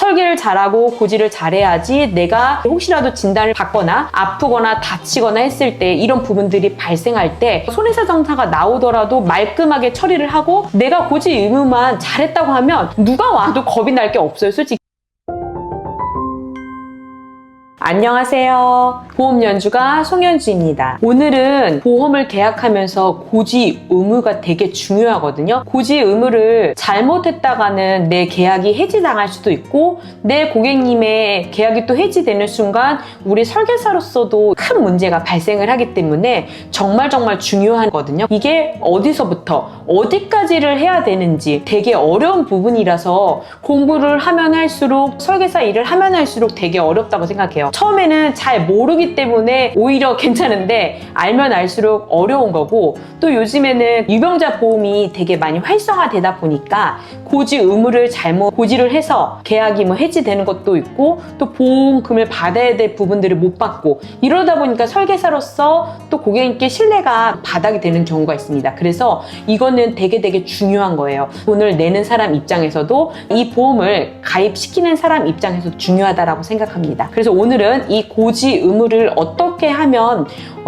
설계를 잘하고 고지를 잘해야지 내가 혹시라도 진단을 받거나 아프거나 다치거나 했을 때 이런 부분들이 발생할 때 손해사 정사가 나오더라도 말끔하게 처리를 하고 내가 고지 의무만 잘했다고 하면 누가 와도 겁이 날 게 없어요, 솔직히. 안녕하세요. 보험연주가 송현주입니다. 오늘은 보험을 계약하면서 고지 의무가 되게 중요하거든요. 고지 의무를 잘못했다가는 내 계약이 해지당할 수도 있고 내 고객님의 계약이 또 해지되는 순간 우리 설계사로서도 큰 문제가 발생을 하기 때문에 정말 중요하거든요. 이게 어디서부터 어디까지를 해야 되는지 되게 어려운 부분이라서 공부를 하면 할수록 설계사 일을 하면 할수록 되게 어렵다고 생각해요. 처음에는 잘 모르기 때문에 오히려 괜찮은데 알면 알수록 어려운 거고, 또 요즘에는 유병자 보험이 되게 많이 활성화되다 보니까 고지 의무를 잘못 고지를 해서 계약이 해지되는 것도 있고 또 보험금을 받아야 될 부분들을 못 받고 이러다 보니까 설계사로서 또 고객님께 신뢰가 바닥이 되는 경우가 있습니다. 그래서 이거는 되게 중요한 거예요. 돈을 내는 사람 입장에서도 이 보험을 가입시키는 사람 입장에서도 중요하다고 생각합니다. 그래서 오늘은 이 고지 의무를 어떻게 하면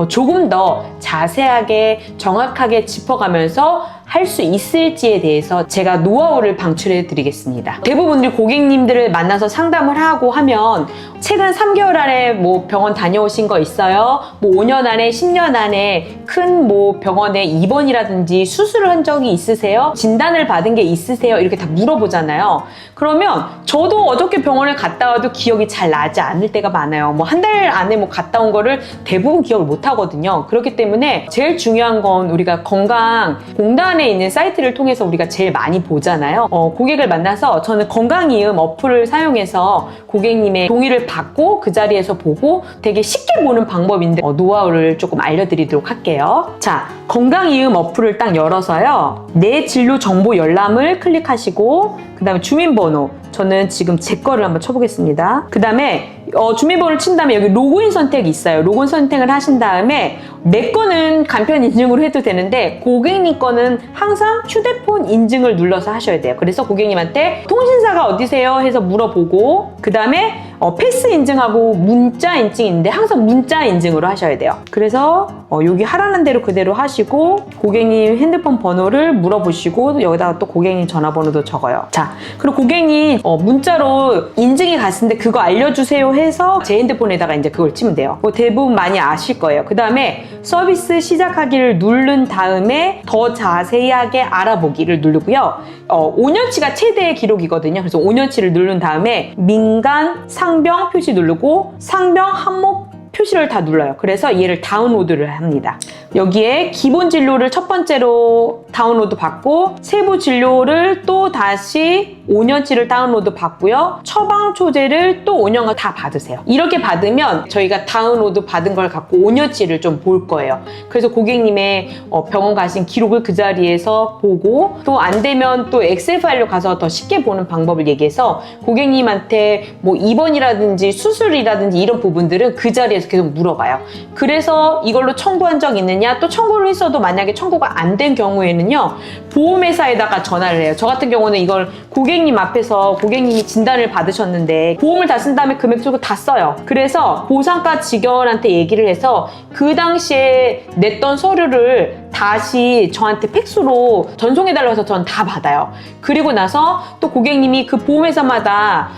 조금 더 자세하게 정확하게 짚어가면서 할 수 있을지에 대해서 제가 노하우를 방출해 드리겠습니다. 대부분들이 고객님들을 만나서 상담을 하고 하면 최근 3개월 안에 병원 다녀오신 거 있어요? 5년 안에 10년 안에 큰 병원에 입원이라든지 수술을 한 적이 있으세요? 진단을 받은 게 있으세요? 이렇게 다 물어보잖아요. 그러면 저도 어저께 병원에 갔다 와도 기억이 잘 나지 않을 때가 많아요. 한 달 안에 갔다 온 거를 대부분 기억을 못 하거든요. 그렇기 때문에 제일 중요한 건 우리가 건강공단에 있는 사이트를 통해서 우리가 제일 많이 보잖아요. 고객을 만나서 저는 건강이음 어플을 사용해서 고객님의 동의를 받고 그 자리에서 보고 되게 쉽게 보는 방법인데 노하우를 조금 알려드리도록 할게요. 자, 건강이음 어플을 딱 열어서요. 내 진료 정보 열람을 클릭하시고 그 다음에 주민번호, 저는 지금 제 거를 한번 쳐보겠습니다. 그 다음에 주민번호를 친 다음에 여기 로그인 선택이 있어요. 로그인 선택을 하신 다음에 내 거는 간편 인증으로 해도 되는데 고객님 거는 항상 휴대폰 인증을 눌러서 하셔야 돼요. 그래서 고객님한테 통신사가 어디세요? 해서 물어보고 그 다음에 패스 인증하고 문자 인증인데 항상 문자 인증으로 하셔야 돼요. 그래서 여기 하라는 대로 그대로 하시고 고객님 핸드폰 번호를 물어보시고 여기다가 또 고객님 전화번호도 적어요. 자, 그리고 고객님 문자로 인증이 갔는데 그거 알려주세요 해서 제 핸드폰에다가 이제 그걸 치면 돼요. 대부분 많이 아실 거예요. 그 다음에 서비스 시작하기를 누른 다음에 더 자세하게 알아보기를 누르고요. 5년치가 최대 기록이거든요. 그래서 5년치를 누른 다음에 민간, 상병 표시 누르고 상병, 항목 표시를 다 눌러요. 그래서 얘를 다운로드를 합니다. 여기에 기본 진료를 첫 번째로 다운로드 받고 세부 진료를 또 다시 5년치를 다운로드 받고요. 처방 초제를 또 5년간 다 받으세요. 이렇게 받으면 저희가 다운로드 받은 걸 갖고 5년치를 좀 볼 거예요. 그래서 고객님의 병원 가신 기록을 그 자리에서 보고 또 안 되면 또 엑셀 파일로 가서 더 쉽게 보는 방법을 얘기해서 고객님한테 입원이라든지 수술이라든지 이런 부분들은 그 자리에서 계속 물어봐요. 그래서 이걸로 청구한 적 있느냐, 또 청구를 했어도 만약에 청구가 안 된 경우에는요 보험회사에다가 전화를 해요. 저 같은 경우는 이걸 고객님 앞에서 고객님이 진단을 받으셨는데 보험을 다 쓴 다음에 금액 주고 다 써요. 그래서 보상과 직원한테 얘기를 해서 그 당시에 냈던 서류를 다시 저한테 팩스로 전송해달라고 해서 전 다 받아요. 그리고 나서 또 고객님이 그 보험회사마다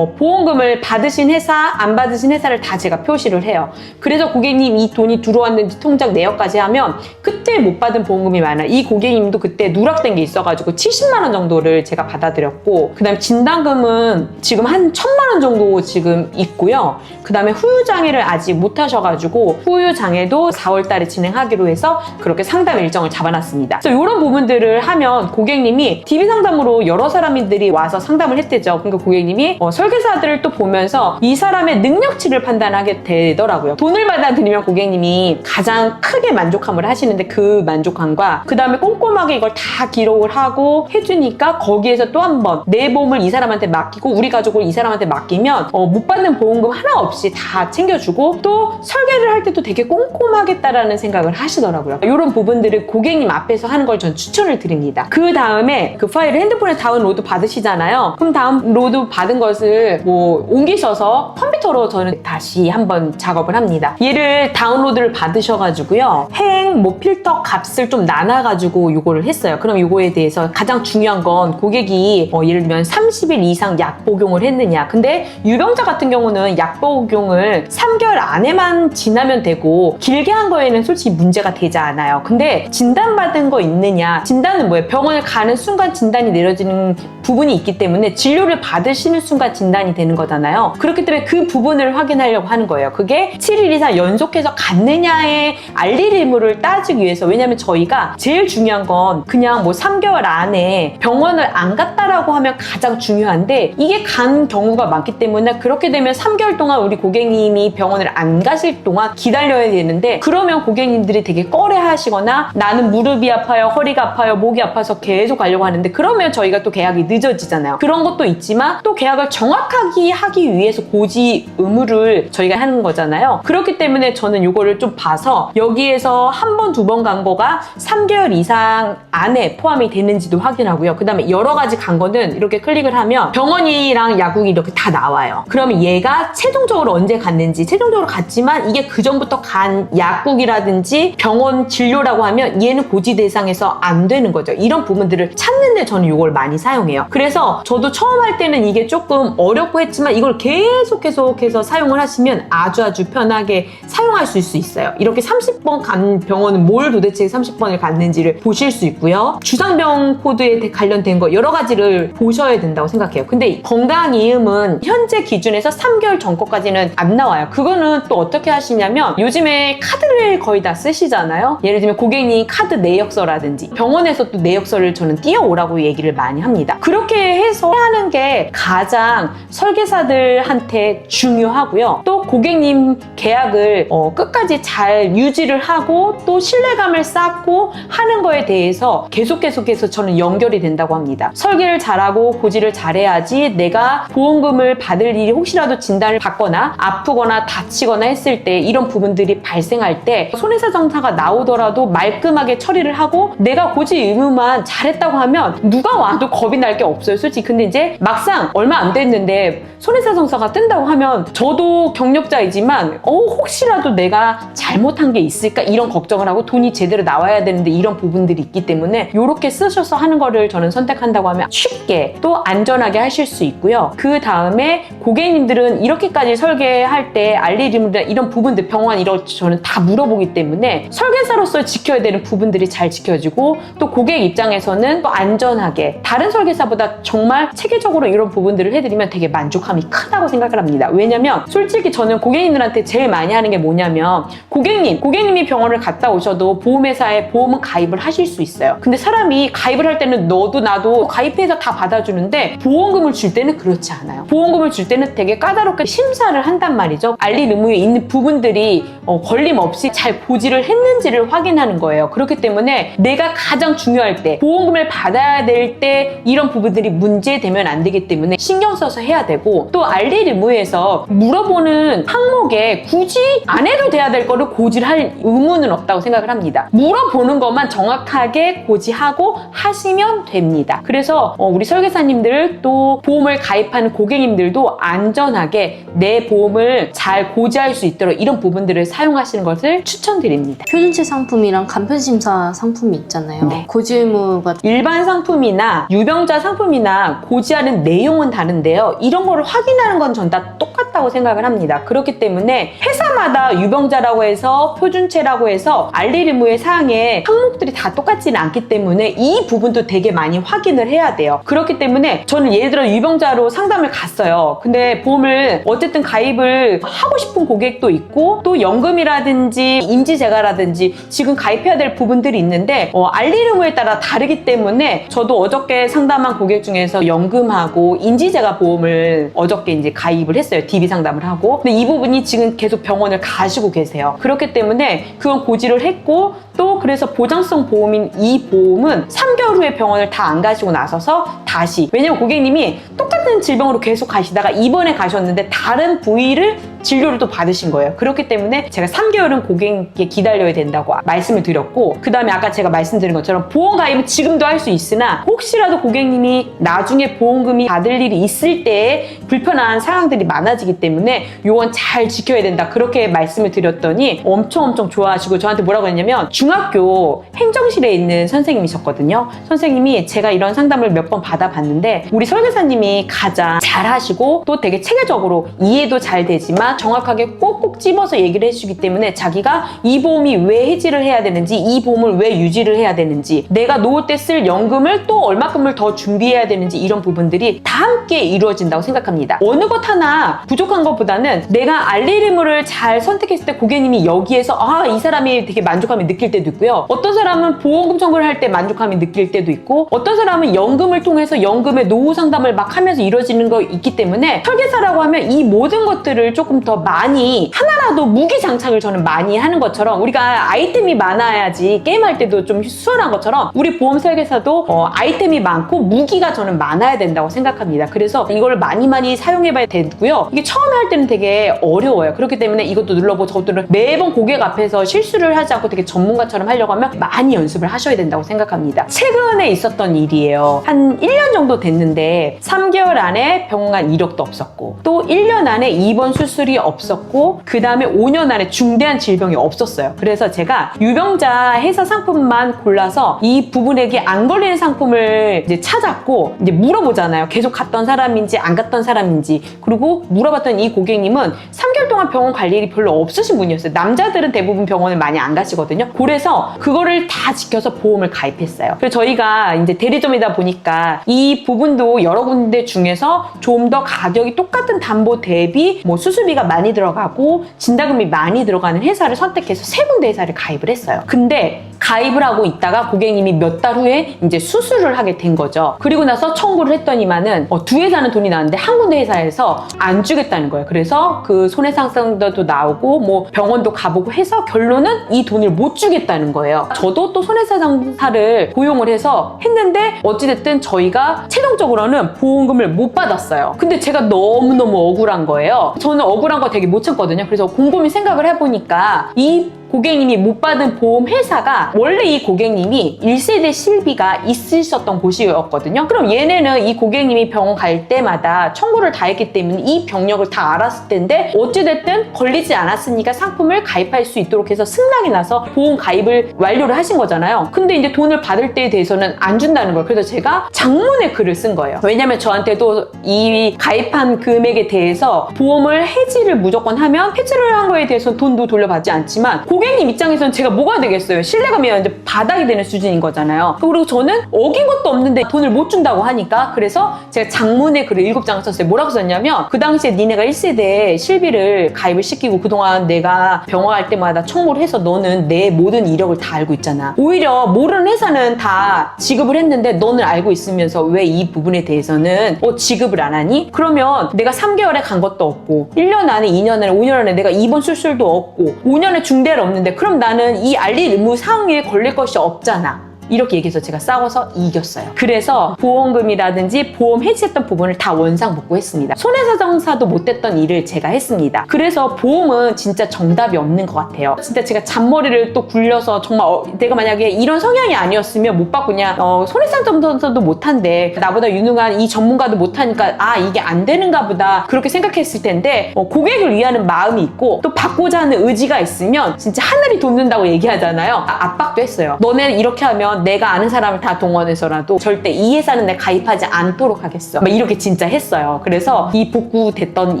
보험금을 받으신 회사, 안 받으신 회사를 다 제가 표시를 해요. 그래서 고객님 이 돈이 들어왔는지 통장 내역까지 하면 그때 못 받은 보험금이 많아요. 이 고객님도 그때 누락된 게 있어가지고 70만 원 정도를 제가 받아드렸고 그 다음에 진단금은 지금 한 1,000만 원 정도 지금 있고요. 그 다음에 후유장애를 아직 못 하셔가지고 후유장애도 4월 달에 진행하기로 해서 그렇게 상담 일정을 잡아놨습니다. 그래서 이런 부분들을 하면 고객님이 DB 상담으로 여러 사람들이 와서 상담을 했대죠. 그러니까 고객님이 설계사들을 또 보면서 이 사람의 능력치를 판단하게 되더라고요. 돈을 받아들이면 고객님이 가장 크게 만족함을 하시는데 그 만족함과 그 다음에 꼼꼼하게 이걸 다 기록을 하고 해주니까 거기에서 또 한 번 내 보험을 이 사람한테 맡기고 우리 가족을 이 사람한테 맡기면 못 받는 보험금 하나 없이 다 챙겨주고 또 설계를 할 때도 되게 꼼꼼하겠다라는 생각을 하시더라고요. 이런 부분들 부분들을 고객님 앞에서 하는 걸 전 추천을 드립니다. 그 다음에 그 파일을 핸드폰에 다운로드 받으시잖아요. 그럼 다운로드 받은 것을 뭐 옮기셔서 컴퓨터로 저는 다시 한번 작업을 합니다. 얘를 다운로드를 받으셔가지고요. 행, 뭐 필터 값을 좀 나눠가지고 요거를 했어요. 그럼 요거에 대해서 가장 중요한 건 고객이 예를 들면 30일 이상 약 복용을 했느냐. 근데 유병자 같은 경우는 약 복용을 3개월 안에만 지나면 되고 길게 한 거에는 솔직히 문제가 되지 않아요. 근데 진단받은 거 있느냐. 진단은 뭐예요? 병원을 가는 순간 진단이 내려지는 부분이 있기 때문에 진료를 받으시는 순간 진단이 되는 거잖아요. 그렇기 때문에 그 부분을 확인하려고 하는 거예요. 그게 7일 이상 연속해서 갔느냐의 알릴 의무를 따지기 위해서. 왜냐면 저희가 제일 중요한 건 그냥 뭐 3개월 안에 병원을 안 갔다라고 하면 가장 중요한데 이게 간 경우가 많기 때문에 그렇게 되면 3개월 동안 우리 고객님이 병원을 안 가실 동안 기다려야 되는데 그러면 고객님들이 되게 꺼려하시거나 나는 무릎이 아파요, 허리가 아파요, 목이 아파서 계속 가려고 하는데 그러면 저희가 또 계약이 늦어지잖아요. 그런 것도 있지만 또 계약을 정확하게 하기 위해서 고지 의무를 저희가 하는 거잖아요. 그렇기 때문에 저는 요거를 좀 봐서 여기에서 한 번, 두 번 간 거가 3개월 이상 안에 포함이 되는지도 확인하고요. 그 다음에 여러 가지 간 거는 이렇게 클릭을 하면 병원이랑 약국이 이렇게 다 나와요. 그러면 얘가 최종적으로 언제 갔는지, 최종적으로 갔지만 이게 그 전부터 간 약국이라든지 병원 진료라고 하면 얘는 고지 대상에서 안 되는 거죠. 이런 부분들을 찾는데 저는 이걸 많이 사용해요. 그래서 저도 처음 할 때는 이게 조금 어렵고 했지만 이걸 계속해서 사용을 하시면 아주 편하게 사용할 수 있어요. 이렇게 30번 간 병원은 뭘 도대체 30번을 갔는지를 보실 수 있고요. 주상병 코드에 관련된 거 여러 가지를 보셔야 된다고 생각해요. 근데 건강이음은 현재 기준에서 3개월 전 거까지는 안 나와요. 그거는 또 어떻게 하시냐면 요즘에 카드를 거의 다 쓰시잖아요. 예를 들면 고객님 카드 내역서라든지 병원에서 또 내역서를 저는 띄워오라고 얘기를 많이 합니다. 그렇게 해서 하는 게 가장 설계사들한테 중요하고요. 또 고객님 계약을 끝까지 잘 유지를 하고 또 신뢰감을 쌓고 하는 거에 대해서 계속해서 저는 연결이 된다고 합니다. 설계를 잘하고 고지를 잘해야지 내가 보험금을 받을 일이 혹시라도 진단을 받거나 아프거나 다치거나 했을 때 이런 부분들이 발생할 때 손해배상사가 나오더라도 말끔하게 처리를 하고 내가 고지 의무만 잘했다고 하면 누가 와도 겁이 날 게 없어요, 솔직히. 근데 이제 막상 얼마 안 됐는데 손해배상사가 뜬다고 하면 저도 경력자이지만 혹시라도 내가 잘못한 게 있을까 이런 걱정을 하고 돈이 제대로 나와야 되는데 이런 부분들이 있기 때문에 이렇게 쓰셔서 하는 거를 저는 선택한다고 하면 쉽게 또 안전하게 하실 수 있고요. 그 다음에 고객님들은 이렇게까지 설계할 때 알리림이나 이런 부분들 병원 이런 저는 다 물어보기 때문에 설계사로서 지켜야 되는 부분들이 잘 지켜지고 또 고객 입장에서는 또 안전하게 다른 설계사보다 정말 체계적으로 이런 부분들을 해드리면 되게 만족함이 크다고 생각을 합니다. 왜냐면 솔직히 저는 고객님들한테 제일 많이 하는 게 뭐냐면 고객님이 병원을 갔다 오셔도 보험회사에 보험은 가입을 하실 수 있어요. 근데 사람이 가입을 할 때는 너도 나도 가입해서 다 받아주는데 보험금을 줄 때는 그렇지 않아요. 보험금을 줄 때는 되게 까다롭게 심사를 한단 말이죠. 알릴 의무에 있는 부분들이 걸림없이 잘 고지를 했는지를 확인하는 거예요. 그렇기 때문에 내가 가장 중요할 때 보험금을 받아야 될 때 이런 부분들이 문제되면 안 되기 때문에 신경 써서 해야 되고 또 알릴 의무에서 물어보는 항목에 굳이 안 해도 돼야 될 거를 고지를 할 의무는 없다고 생각을 합니다. 물어보는 것만 정확하게 고지하고 하시면 됩니다. 그래서 우리 설계사님들 또 보험을 가입하는 고객님들도 안전하게 내 보험을 잘 고지할 수 있도록 이런 부분들을 사용하시는 것을 추천드립니다. 표준치 상품이랑 간편심사 상품이 있잖아요. 네. 고지 의무가 일반 상품이나 유병자 상품이나 고지하는 내용은 다른데요. 이런 거를 확인하는 건 전 다 똑같다고 생각을 합니다. 그렇기 때문에 회사마다 유병자라고 해서 표준체라고 해서 알릴 의무의 사항에 항목들이 다 똑같지는 않기 때문에 이 부분도 되게 많이 확인을 해야 돼요. 그렇기 때문에 저는 예를 들어 유병자로 상담을 갔어요. 근데 보험을 어쨌든 가입을 하고 싶은 고객도 있고 또 연금이라든지 임지재가라든지 지금 가입해야 될 부분들이 있는데 알릴 의무에 따라 다르기 때문에 저도 어저께 상담한 고객 중에서 연금하고 임지재가 보험을 어저께 이제 가입을 했어요. DB 상담을 하고. 근데 이 부분이 지금 계속 병원을 가시고 계세요. 그렇기 때문에 그건 고지를 했고 또 그래서 보장성 보험인 이 보험은 3개월 후에 병원을 다 안 가시고 나서서 다시 왜냐면 고객님이 똑같은 질병으로 계속 가시다가 입원에 가셨는데 다른 부위를 진료를 또 받으신 거예요. 그렇기 때문에 제가 3개월은 고객님께 기다려야 된다고 말씀을 드렸고, 그 다음에 아까 제가 말씀드린 것처럼 보험 가입은 지금도 할 수 있으나 혹시라도 고객님이 나중에 보험금이 받을 일이 있을 때에 불편한 상황들이 많아지기 때문에 요건 잘 지켜야 된다, 그렇게 말씀을 드렸더니 엄청 좋아하시고 저한테 뭐라고 했냐면, 중학교 행정실에 있는 선생님이셨거든요. 선생님이 제가 이런 상담을 몇 번 받아봤는데 우리 설계사님이 가장 잘하시고 또 되게 체계적으로 이해도 잘 되지만 정확하게 꼭꼭 집어서 얘기를 해주기 때문에 자기가 이 보험이 왜 해지를 해야 되는지, 이 보험을 왜 유지를 해야 되는지, 내가 놓을 때 쓸 연금을 또 얼마큼을 더 준비해야 되는지, 이런 부분들이 다 함께 이루어진다고 생각합니다. 어느 것 하나 부족한 것보다는 내가 알리르무를 잘 선택했을 때 고객님이 여기에서 이 사람이 되게 만족감을 느낄 때도 있고요. 어떤 사람은 보험금 청구를 할 때 만족감이 느낄 때도 있고, 어떤 사람은 연금을 통해서 연금의 노후 상담을 막 하면서 이루어지는 거 있기 때문에 설계사라고 하면 이 모든 것들을 조금 더 많이, 하나라도 무기 장착을 저는 많이 하는 것처럼, 우리가 아이템이 많아야지 게임할 때도 좀 수월한 것처럼 우리 보험 설계사도 아이템이 많고 무기가 저는 많아야 된다고 생각합니다. 그래서 이걸 많이 사용해봐야 되고요. 이게 처음에 할 때는 되게 어려워요. 그렇기 때문에 이것도 눌러보고 저것도 매번 고객 앞에서 실수를 하지 않고 되게 전문가처럼 하려고 하면 많이 연습을 하셔야 된다고 생각합니다. 최근에 있었던 일이에요. 한 1년 정도 됐는데 3개월 안에 병원 간 이력도 없었고, 또 1년 안에 입원 수술이 없었고, 그 다음에 5년 안에 중대한 질병이 없었어요. 그래서 제가 유병자 회사 상품만 골라서 이 부분에게 안 걸리는 상품을 이제 찾았고, 이제 물어보잖아요. 계속 갔던 사람인지 안 갔던 사람인지. 그리고 물어봤던 이 고객님은 3개월 동안 병원 갈 일이 별로 없으신 분이었어요. 남자들은 대부분 병원을 많이 안 가시거든요. 그래서 그거를 다 지켜서 보험을 가입했어요. 그래서 저희가 이제 대리점이다 보니까 이 부분도 여러 군데 중에서 좀 더 가격이 똑같은 담보 대비 뭐 수술비가 많이 들어가고 진단금이 많이 들어가는 회사를 선택해서 3군데 회사를 가입을 했어요. 근데 가입을 하고 있다가 고객님이 몇 달 후에 이제 수술을 하게 된 거죠. 그리고 나서 청구를 했더니만은 두 회사는 돈이 나왔는데 한 군데 회사에서 안 주겠다는 거예요. 그래서 그 손해상승도 나오고 뭐 병원도 가보고 해서 결론은 이 돈을 못 주겠다는 거예요. 저도 또 손해상사를 고용을 해서 했는데 어찌됐든 저희가 최종적으로는 보험금을 못 받았어요. 근데 제가 너무너무 억울한 거예요. 저는 억울한 거 되게 못 참거든요. 그래서 곰곰이 생각을 해보니까 이 고객님이 못 받은 보험 회사가 원래 이 고객님이 1세대 실비가 있으셨던 곳이었거든요. 그럼 얘네는 이 고객님이 병원 갈 때마다 청구를 다 했기 때문에 이 병력을 다 알았을 텐데 어찌됐든 걸리지 않았으니까 상품을 가입할 수 있도록 해서 승낙이 나서 보험 가입을 완료를 하신 거잖아요. 근데 이제 돈을 받을 때에 대해서는 안 준다는 거예요. 그래서 제가 장문의 글을 쓴 거예요. 왜냐면 저한테도 이 가입한 금액에 대해서 보험을 해지를 무조건 하면 해지를 한 거에 대해서는 돈도 돌려받지 않지만 고객님 입장에서는 제가 뭐가 되겠어요? 신뢰감이 이제 바닥이 되는 수준인 거잖아요. 그리고 저는 어긴 것도 없는데 돈을 못 준다고 하니까, 그래서 제가 장문의 글을 7장을 썼어요. 뭐라고 썼냐면, 그 당시에 니네가 1세대 실비를 가입을 시키고 그동안 내가 병원 갈 때마다 청구를 해서 너는 내 모든 이력을 다 알고 있잖아. 오히려 모르는 회사는 다 지급을 했는데 너는 알고 있으면서 왜 이 부분에 대해서는 지급을 안 하니? 그러면 내가 3개월에 간 것도 없고 1년 안에, 2년 안에, 5년 안에 내가 입원 수술도 없고 5년에 중대를 없는데 그럼 나는 이 알릴 의무 사항에 걸릴 것이 없잖아. 이렇게 얘기해서 제가 싸워서 이겼어요. 그래서 보험금이라든지 보험 해지했던 부분을 다 원상복구했습니다. 손해사정사도 못했던 일을 제가 했습니다. 그래서 보험은 진짜 정답이 없는 것 같아요. 진짜 제가 잔머리를 또 굴려서 정말 내가 만약에 이런 성향이 아니었으면 못 바꾸냐, 손해사정사도 못한데 나보다 유능한 이 전문가도 못하니까 이게 안 되는가 보다 그렇게 생각했을 텐데, 고객을 위하는 마음이 있고 또 바꾸자 하는 의지가 있으면 진짜 하늘이 돋는다고 얘기하잖아요. 압박도 했어요. 너네는 이렇게 하면 내가 아는 사람을 다 동원해서라도 절대 이 회사는 내가 가입하지 않도록 하겠어. 이렇게 진짜 했어요. 그래서 이 복구됐던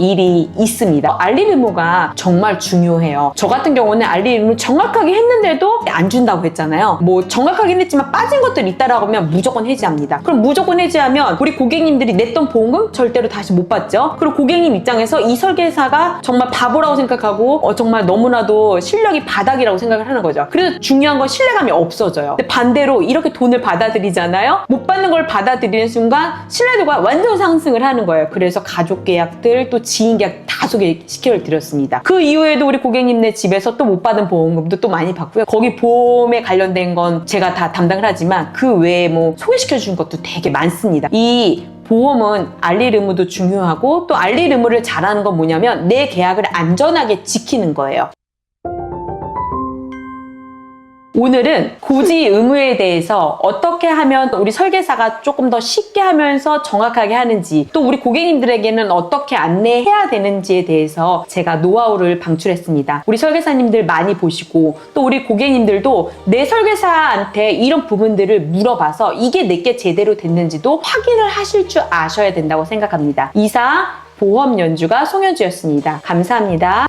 일이 있습니다. 알릴 의무가 정말 중요해요. 저 같은 경우는 알릴 의무 정확하게 했는데도 안 준다고 했잖아요. 뭐 정확하긴 했지만 빠진 것들이 있다라고 하면 무조건 해지합니다. 그럼 무조건 해지하면 우리 고객님들이 냈던 보험금 절대로 다시 못 받죠. 그리고 고객님 입장에서 이 설계사가 정말 바보라고 생각하고 정말 너무나도 실력이 바닥이라고 생각을 하는 거죠. 그래서 중요한 건 신뢰감이 없어져요. 근데 반대로 이렇게 돈을 받아들이잖아요. 못 받는 걸 받아들이는 순간 신뢰도가 완전 상승을 하는 거예요. 그래서 가족 계약들 또 지인 계약 다 소개시켜 드렸습니다. 그 이후에도 우리 고객님네 집에서 또 못 받은 보험금도 또 많이 받고요. 거기 보험에 관련된 건 제가 다 담당을 하지만 그 외에 뭐 소개시켜 준 것도 되게 많습니다. 이 보험은 알릴 의무도 중요하고 또 알릴 의무를 잘하는 건 뭐냐면 내 계약을 안전하게 지키는 거예요. 오늘은 고지 의무에 대해서 어떻게 하면 우리 설계사가 조금 더 쉽게 하면서 정확하게 하는지, 또 우리 고객님들에게는 어떻게 안내해야 되는지에 대해서 제가 노하우를 방출했습니다. 우리 설계사님들 많이 보시고 또 우리 고객님들도 내 설계사한테 이런 부분들을 물어봐서 이게 내게 제대로 됐는지도 확인을 하실 줄 아셔야 된다고 생각합니다. 이상 보험 연주가 송현주였습니다. 감사합니다.